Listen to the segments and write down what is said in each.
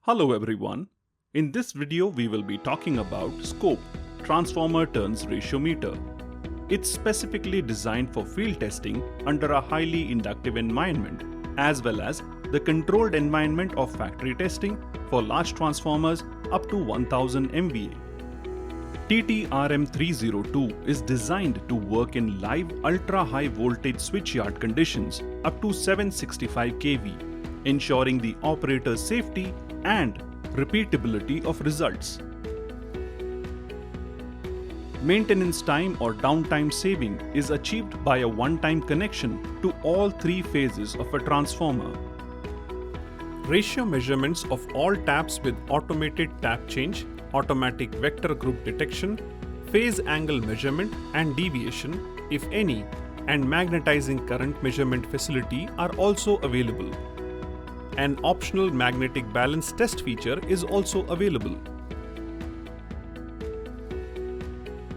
Hello everyone. In this video we will be talking about Scope, Transformer Turns Ratio Meter. It's specifically designed for field testing under a highly inductive environment, as well as the controlled environment of factory testing for large transformers up to 1000 MVA. CTrans-TTRM 302 is designed to work in live ultra-high voltage switchyard conditions up to 765 kV, ensuring the operator's safety and repeatability of results. Maintenance time or downtime saving is achieved by a one-time connection to all three phases of a transformer. Ratio measurements of all taps with automated tap change, automatic vector group detection, phase angle measurement and deviation, if any, and magnetizing current measurement facility are also available. An optional magnetic balance test feature is also available.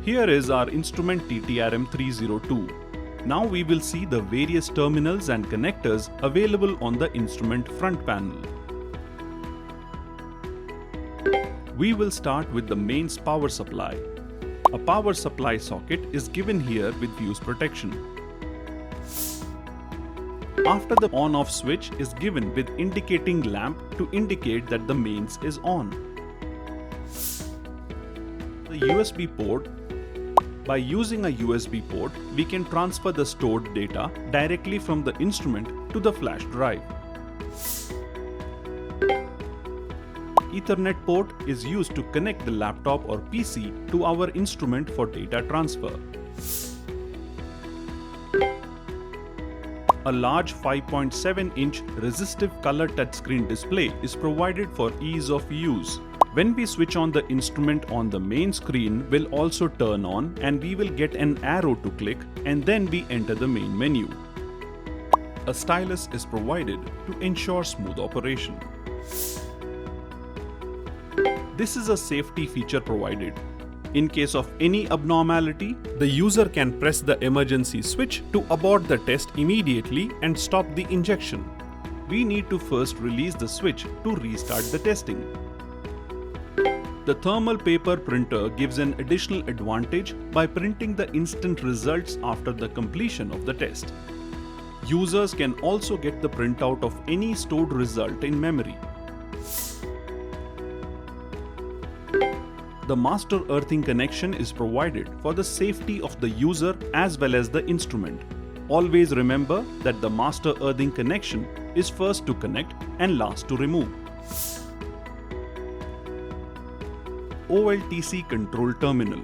Here is our instrument CTrans-TTRM 302. Now we will see the various terminals and connectors available on the instrument front panel. We will start with the mains power supply. A power supply socket is given here with fuse protection. After the on-off switch is given with indicating lamp to indicate that the mains is on. The USB port. By using a USB port, we can transfer the stored data directly from the instrument to the flash drive. Ethernet port is used to connect the laptop or PC to our instrument for data transfer. A large 5.7-inch resistive color touchscreen display is provided for ease of use. When we switch on the instrument on the main screen will also turn on and we will get an arrow to click and then we enter the main menu. A stylus is provided to ensure smooth operation. This is a safety feature provided. In case of any abnormality, the user can press the emergency switch to abort the test immediately and stop the injection. We need to first release the switch to restart the testing. The thermal paper printer gives an additional advantage by printing the instant results after the completion of the test. Users can also get the printout of any stored result in memory. The master earthing connection is provided for the safety of the user as well as the instrument. Always remember that the master earthing connection is first to connect and last to remove. OLTC control terminal.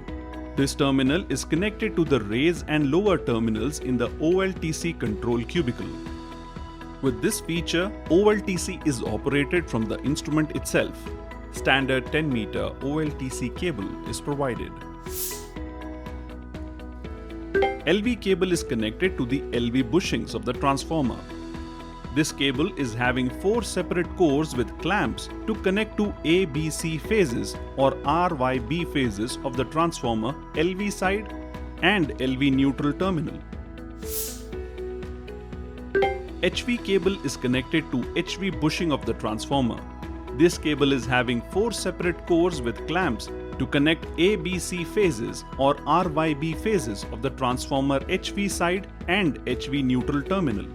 This terminal is connected to the raise and lower terminals in the OLTC control cubicle. With this feature, OLTC is operated from the instrument itself. Standard 10-meter OLTC cable is provided. LV cable is connected to the LV bushings of the transformer. This cable is having 4 separate cores with clamps to connect to ABC phases or RYB phases of the transformer LV side and LV neutral terminal. HV cable is connected to HV bushing of the transformer. This cable is having 4 separate cores with clamps to connect ABC phases or RYB phases of the transformer HV side and HV neutral terminal.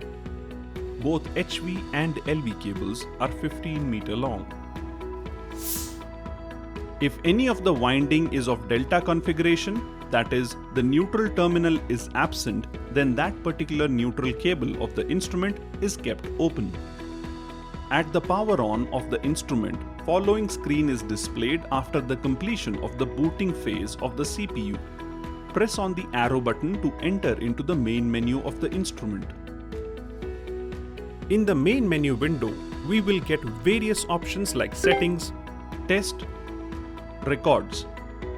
Both HV and LV cables are 15-meter long. If any of the winding is of delta configuration, that is, the neutral terminal is absent, then that particular neutral cable of the instrument is kept open. At the power on of the instrument, following screen is displayed after the completion of the booting phase of the CPU. Press on the arrow button to enter into the main menu of the instrument. In the main menu window, we will get various options like settings, test, records,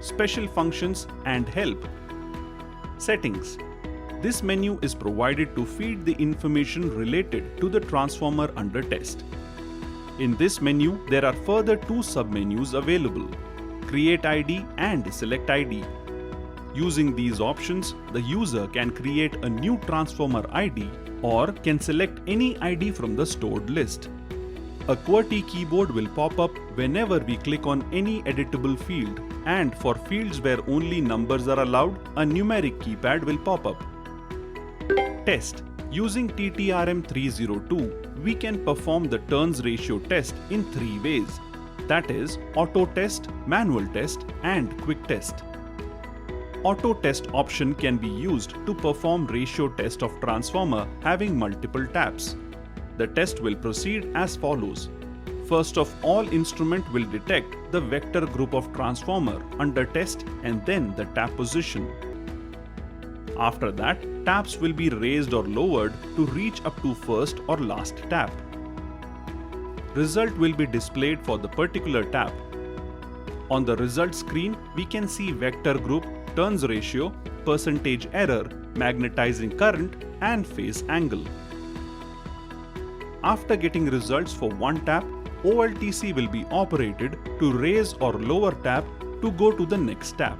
special functions and help. Settings. This menu is provided to feed the information related to the transformer under test. In this menu, there are further 2 submenus available, Create ID and Select ID. Using these options, the user can create a new transformer ID or can select any ID from the stored list. A QWERTY keyboard will pop up whenever we click on any editable field, and for fields where only numbers are allowed, a numeric keypad will pop up. Test. Using CTrans-TTRM 302, we can perform the turns ratio test in 3 ways. That is, auto test, manual test, and quick test. Auto test option can be used to perform ratio test of transformer having multiple taps. The test will proceed as follows. First of all, instrument will detect the vector group of transformer under test and then the tap position. After that, taps will be raised or lowered to reach up to first or last tap. Result will be displayed for the particular tap. On the result screen, we can see vector group, turns ratio, percentage error, magnetizing current, and phase angle. After getting results for one tap, OLTC will be operated to raise or lower tap to go to the next tap.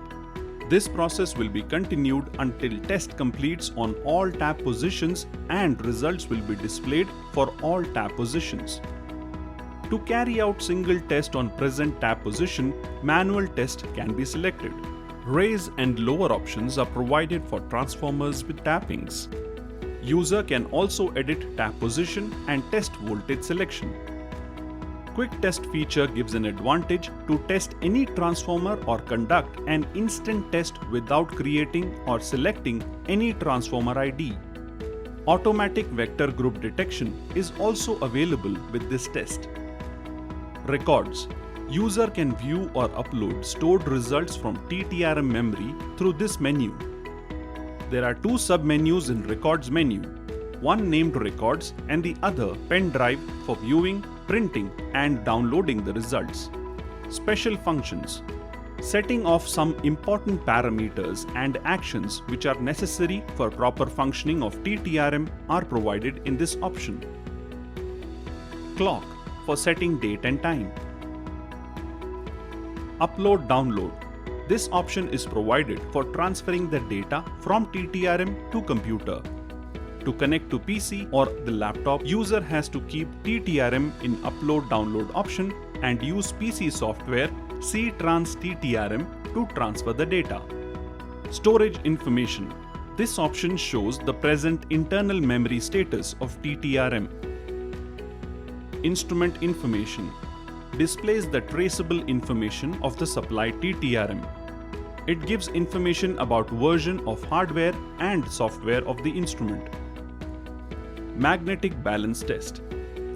This process will be continued until test completes on all tap positions and results will be displayed for all tap positions. To carry out single test on present tap position, manual test can be selected. Raise and lower options are provided for transformers with tappings. User can also edit tap position and test voltage selection. Quick test feature gives an advantage to test any transformer or conduct an instant test without creating or selecting any transformer ID. Automatic vector group detection is also available with this test. Records. User can view or upload stored results from TTRM memory through this menu. There are 2 sub-menus in Records menu, one named Records and the other Pen Drive for viewing, printing and downloading the results. Special functions. Setting of some important parameters and actions which are necessary for proper functioning of TTRM are provided in this option. Clock for setting date and time. Upload-download. This option is provided for transferring the data from TTRM to computer. To connect to PC or the laptop, user has to keep TTRM in upload-download option and use PC software CTrans-TTRM to transfer the data. Storage information. This option shows the present internal memory status of TTRM. Instrument information. Displays the traceable information of the supplied TTRM. It gives information about version of hardware and software of the instrument. Magnetic balance test.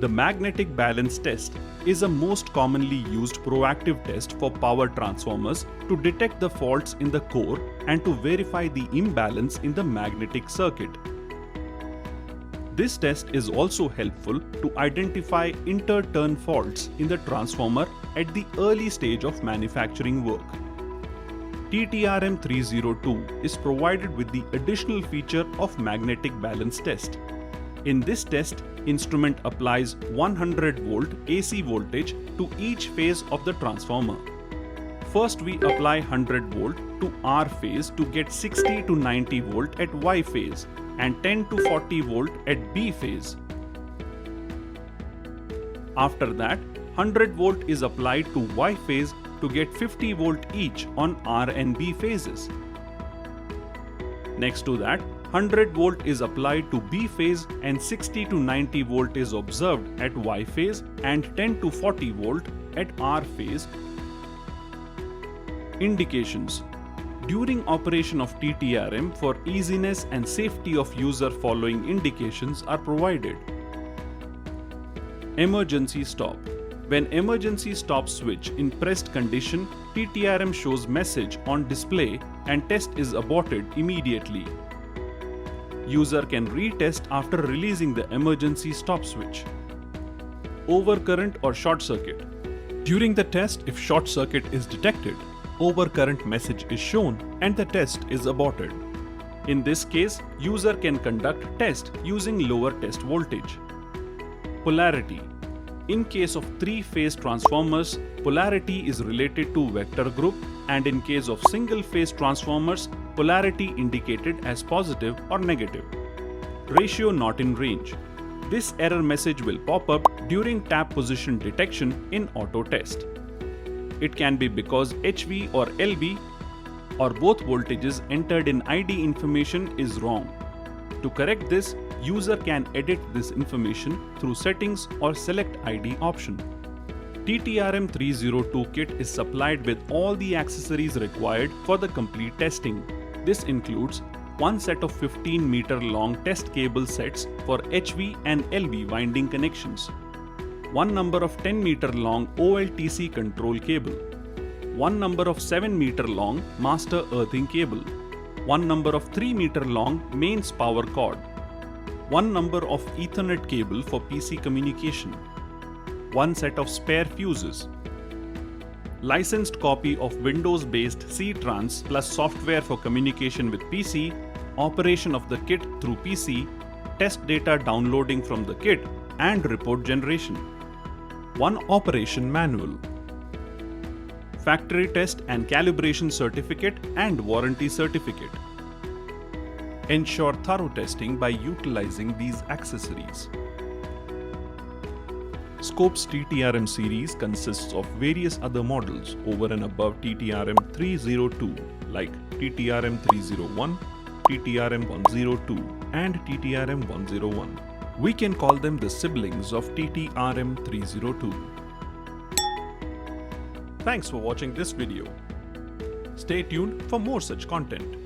The magnetic balance test is a most commonly used proactive test for power transformers to detect the faults in the core and to verify the imbalance in the magnetic circuit. This test is also helpful to identify inter-turn faults in the transformer at the early stage of manufacturing work. TTRM 302 is provided with the additional feature of magnetic balance test. In this test, instrument applies 100 volt AC voltage to each phase of the transformer. First we apply 100 volt to R phase to get 60 to 90 volt at Y phase and 10 to 40 volt at B phase. After that, 100 volt is applied to Y phase to get 50 volt each on R and B phases. Next to that, 100 volt is applied to B phase and 60 to 90 volt is observed at Y phase and 10 to 40 volt at R phase. Indications. During operation of TTRM, for easiness and safety of user, following indications are provided. Emergency stop. When emergency stop switch in pressed condition, TTRM shows message on display and test is aborted immediately. User can retest after releasing the emergency stop switch. Overcurrent or short circuit. During the test, if short circuit is detected, overcurrent message is shown and the test is aborted. In this case, user can conduct test using lower test voltage. Polarity. In case of 3-phase transformers, polarity is related to vector group, and in case of single-phase transformers, polarity indicated as positive or negative. Ratio not in range. This error message will pop up during tap position detection in auto test. It can be because HV or LV or both voltages entered in ID information is wrong. To correct this, user can edit this information through settings or select ID option. TTRM-302 kit is supplied with all the accessories required for the complete testing. This includes one set of 15-meter long test cable sets for HV and LV winding connections, one number of 10-meter long OLTC control cable, one number of 7-meter long master earthing cable, one number of 3-meter long mains power cord, one number of Ethernet cable for PC communication, one set of spare fuses, licensed copy of Windows-based CTrans plus software for communication with PC, operation of the kit through PC, test data downloading from the kit, and report generation. One operation manual, factory test and calibration certificate and warranty certificate. Ensure thorough testing by utilizing these accessories. Scope's TTRM series consists of various other models over and above TTRM-302 like TTRM-301, TTRM-102 and TTRM-101. We can call them the siblings of TTRM-302. Thanks for watching this video. Stay tuned for more such content.